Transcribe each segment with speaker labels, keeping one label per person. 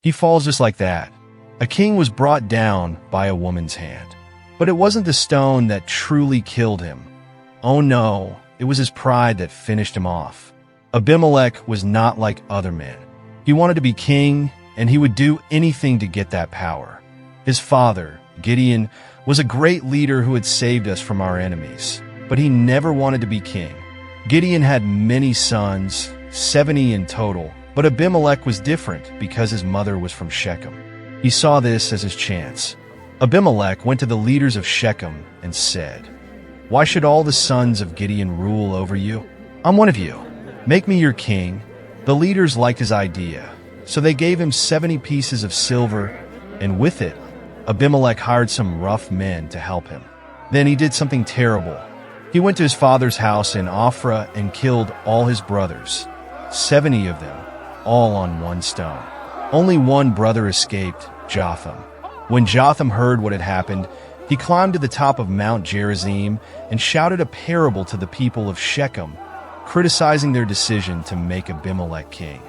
Speaker 1: He falls just like that. A king was brought down by a woman's hand. But it wasn't the stone that truly killed him. Oh no, it was his pride that finished him off. Abimelech was not like other men. He wanted to be king, and he would do anything to get that power. His father, Gideon, was a great leader who had saved us from our enemies, but he never wanted to be king. Gideon had many sons, 70 in total, but Abimelech was different because his mother was from Shechem. He saw this as his chance. Abimelech went to the leaders of Shechem and said, "Why should all the sons of Gideon rule over you? I'm one of you. Make me your king." The leaders liked his idea, so they gave him 70 pieces of silver, and with it, Abimelech hired some rough men to help him. Then he did something terrible. He went to his father's house in Ophrah and killed all his brothers, 70 of them, all on one stone. Only one brother escaped, Jotham. When Jotham heard what had happened, he climbed to the top of Mount Gerizim and shouted a parable to the people of Shechem, criticizing their decision to make Abimelech king.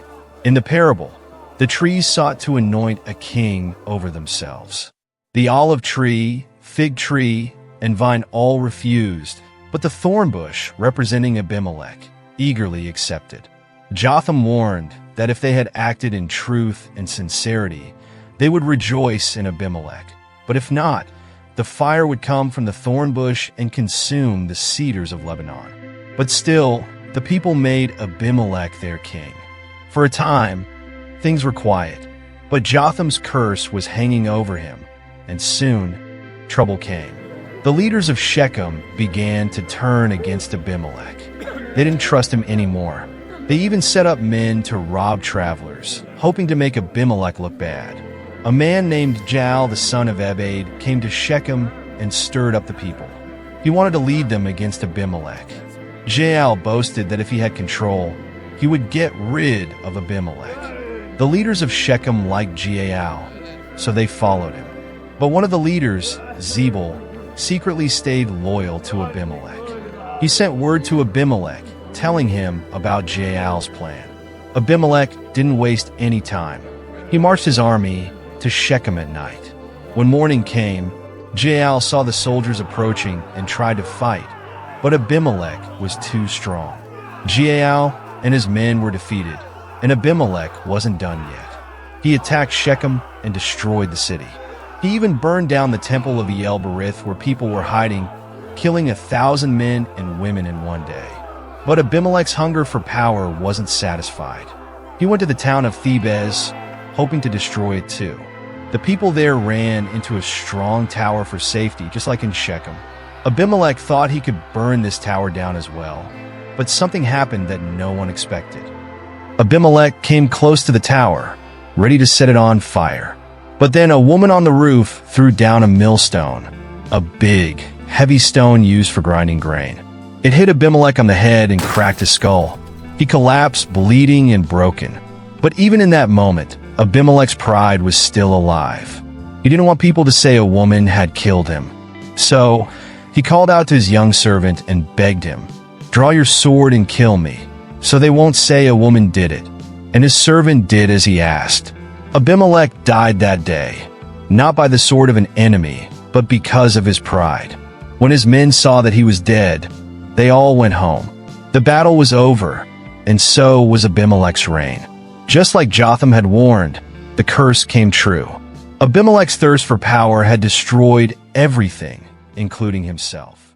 Speaker 1: In the parable, the trees sought to anoint a king over themselves. The olive tree, fig tree, and vine all refused, but the thorn bush, representing Abimelech, eagerly accepted. Jotham warned that if they had acted in truth and sincerity, they would rejoice in Abimelech. But if not, the fire would come from the thorn bush and consume the cedars of Lebanon. But still, the people made Abimelech their king. For a time, things were quiet, but Jotham's curse was hanging over him, and soon, trouble came. The leaders of Shechem began to turn against Abimelech. They didn't trust him anymore. They even set up men to rob travelers, hoping to make Abimelech look bad. A man named Jael, the son of Ebed, came to Shechem and stirred up the people. He wanted to lead them against Abimelech. Jael boasted that if he had control, he would get rid of Abimelech. The leaders of Shechem liked Jael, so they followed him. But one of the leaders, Zebul, secretly stayed loyal to Abimelech. He sent word to Abimelech, telling him about Jael's plan. Abimelech didn't waste any time. He marched his army to Shechem at night. When morning came, Jael saw the soldiers approaching and tried to fight, but Abimelech was too strong. Jael and his men were defeated, and Abimelech wasn't done yet. He attacked Shechem and destroyed the city. He even burned down the temple of El-Berith where people were hiding, killing 1,000 men and women in one day. But Abimelech's hunger for power wasn't satisfied. He went to the town of Thebez, hoping to destroy it too. The people there ran into a strong tower for safety, just like in Shechem. Abimelech thought he could burn this tower down as well, but something happened that no one expected. Abimelech came close to the tower, ready to set it on fire. But then a woman on the roof threw down a millstone, a big, heavy stone used for grinding grain. It hit Abimelech on the head and cracked his skull. He collapsed, bleeding and broken. But even in that moment, Abimelech's pride was still alive. He didn't want people to say a woman had killed him. So he called out to his young servant and begged him, "Draw your sword and kill me, so they won't say a woman did it." And his servant did as he asked. Abimelech died that day, not by the sword of an enemy, but because of his pride. When his men saw that he was dead, they all went home. The battle was over, and so was Abimelech's reign. Just like Jotham had warned, the curse came true. Abimelech's thirst for power had destroyed everything, including himself.